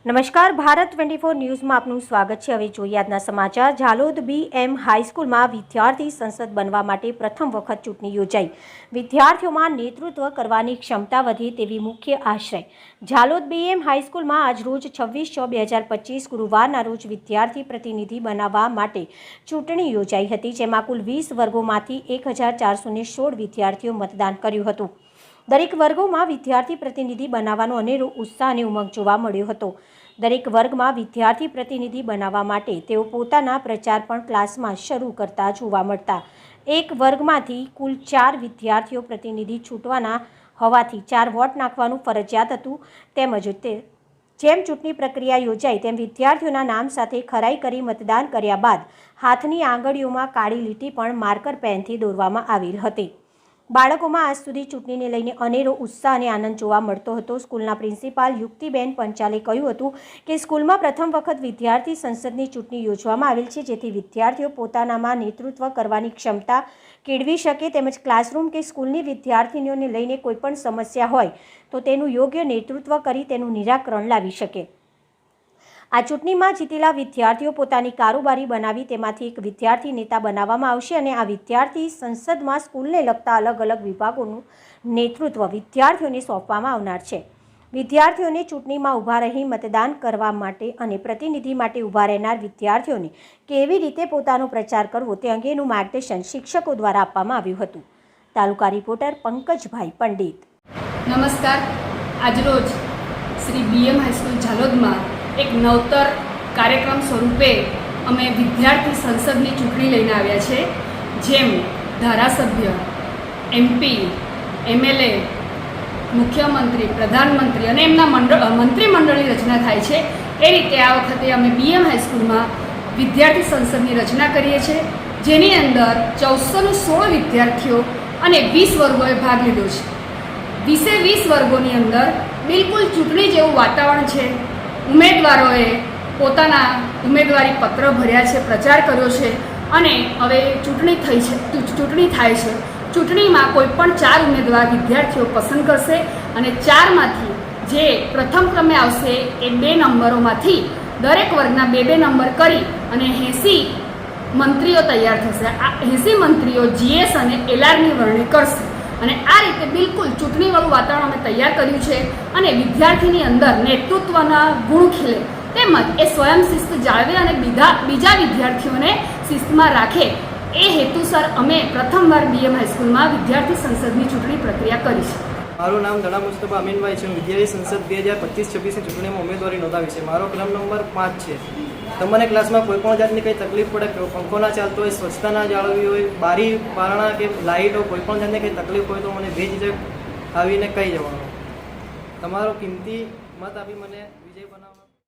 નમસ્કાર, ભારત 24 ન્યૂઝમાં આપનું સ્વાગત છે। હવે જોઈએ આજના સમાચાર। ઝાલોદ BM હાઈસ્કૂલમાં વિદ્યાર્થી સંસદ બનવા માટે પ્રથમ વખત ચૂંટણી યોજાઈ। વિદ્યાર્થીઓમાં નેતૃત્વ કરવાની ક્ષમતા વધે તેવી મુખ્ય આશય। ઝાલોદ BM હાઈસ્કૂલમાં આજરોજ 26/6/2025 ગુરુવારના રોજ વિદ્યાર્થી પ્રતિનિધિ બનાવવા માટે ચૂંટણી યોજાઈ હતી, જેમાં કુલ 20 વર્ગોમાંથી 1416 વિદ્યાર્થીઓ મતદાન કર્યું હતું। દરેક વર્ગોમાં વિદ્યાર્થી પ્રતિનિધિ બનાવવાનો અનેરો ઉત્સાહ અને ઉમંગ જોવા મળ્યો હતો। દરેક વર્ગમાં વિદ્યાર્થી પ્રતિનિધિ બનાવવા માટે તેઓ પોતાના પ્રચાર પણ ક્લાસમાં શરૂ કરતા જોવા મળતા। એક વર્ગમાંથી કુલ 4 વિદ્યાર્થીઓ પ્રતિનિધિ છૂટવાના હોવાથી 4 વોટ નાખવાનું ફરજિયાત હતું। તેમજ જેમ ચૂંટણી પ્રક્રિયા યોજાઈ તેમ વિદ્યાર્થીઓના નામ સાથે ખરાઈ કરી મતદાન કર્યા બાદ હાથની આંગળીઓમાં કાળી લીટી પણ માર્કર પેનથી દોરવામાં આવેલ હતી। બાળકોમાં આજ સુધી ચૂંટણીને લઈને અનેરો ઉત્સાહ અને આનંદ જોવા મળતો હતો। સ્કૂલના પ્રિન્સિપાલ યુક્તિબેન પંચાલે કહ્યું હતું કે સ્કૂલમાં પ્રથમ વખત વિદ્યાર્થી સંસદની ચૂંટણી યોજવામાં આવેલ છે, જેથી વિદ્યાર્થીઓ પોતાનામાં નેતૃત્વ કરવાની ક્ષમતા કેળવી શકે, તેમજ ક્લાસરૂમ કે સ્કૂલની વિદ્યાર્થીનીઓને લઈને કોઈપણ સમસ્યા હોય તો તેનું યોગ્ય નેતૃત્વ કરી તેનું નિરાકરણ લાવી શકે। આ ચૂંટણીમાં જીતેલા વિદ્યાર્થીઓ પોતાની કારોબારી બનાવી તેમાંથી એક વિદ્યાર્થી નેતા બનાવવામાં આવશે અને આ વિદ્યાર્થી સંસદમાં સ્કૂલને લગતા અલગ અલગ વિભાગોનું નેતૃત્વ વિદ્યાર્થીઓને સોંપવામાં આવનાર છે। વિદ્યાર્થીઓને ચૂંટણીમાં ઊભા રહી મતદાન કરવા માટે અને પ્રતિનિધિ માટે ઊભા રહેનાર વિદ્યાર્થીઓને કેવી રીતે પોતાનો પ્રચાર કરવો તે અંગેનું માર્ગદર્શન શિક્ષકો દ્વારા આપવામાં આવ્યું હતું। તાલુકા રિપોર્ટર પંકજભાઈ પંડિત। નમસ્કાર। આજરોજ શ્રી BM હાઈસ્કૂલ ઝાલોદમાં એક નવતર કાર્યક્રમ સ્વરૂપે અમે વિદ્યાર્થી સંસદની ચૂંટણી લઈને આવ્યા છે, જેમ ધારાસભ્ય, MP, MLA, મુખ્યમંત્રી, પ્રધાનમંત્રી અને એમના મંત્રીમંડળની રચના થાય છે। એ રીતે આ વખતે અમે BM હાઈસ્કૂલમાં વિદ્યાર્થી સંસદની રચના કરીએ છીએ, જેની અંદર 1416 વિદ્યાર્થીઓ અને 20 વર્ગોએ ભાગ લીધો છે। 20 વર્ગોની અંદર બિલકુલ ચૂંટણી જેવું વાતાવરણ છે। ઉમેદવારોએ પોતાના ઉમેદવારી પત્ર ભર્યા છે, પ્રચાર કર્યો છે અને હવે ચૂંટણી થાય છે। ચૂંટણીમાં કોઈ પણ 4 ઉમેદવાર વિદ્યાર્થીઓ પસંદ કરશે અને 4માંથી જે પ્રથમ ક્રમે આવશે એ 2 નંબરોમાંથી દરેક વર્ગના 2 નંબર કરી અને 80 મંત્રીઓ તૈયાર થશે। આ 80 મંત્રીઓ GS અને LRની વરણી કરશે અને આ રીતે બિલકુલ ચૂંટણીવાળું વાતાવરણ અમે તૈયાર કર્યું છે અને વિદ્યાર્થીની અંદર નેતૃત્વના ગુણ ખીલે તેમજ એ સ્વયં શિસ્ત જાળવે અને બીજા વિદ્યાર્થીઓને શિસ્તમાં રાખે એ હેતુસર અમે પ્રથમવાર BM હાઈસ્કૂલમાં વિદ્યાર્થી સંસદની ચૂંટણી પ્રક્રિયા કરી છે। મારું નામ ધડા મુસ્તફા અમીનભાઈ છે। વિદ્યાર્થી સંસદ 2025-26ની ચૂંટણીમાં ઉમેદવારી નોંધાવી છે। મારો ક્રમ નંબર 5 છે। તમને ક્લાસમાં કોઈ પણ જાતની કંઈ તકલીફ પડે, પંખો ના ચાલતો હોય, સ્વચ્છતા ના જાળવવી હોય, બારી બારણા કે લાઇટો કોઈ પણ જાતની કંઈ તકલીફ હોય તો મને બેઝિઝક આવીને કહી જવાનું। તમારો કિંમતી મત આપી મને વિજય બનાવવાનો।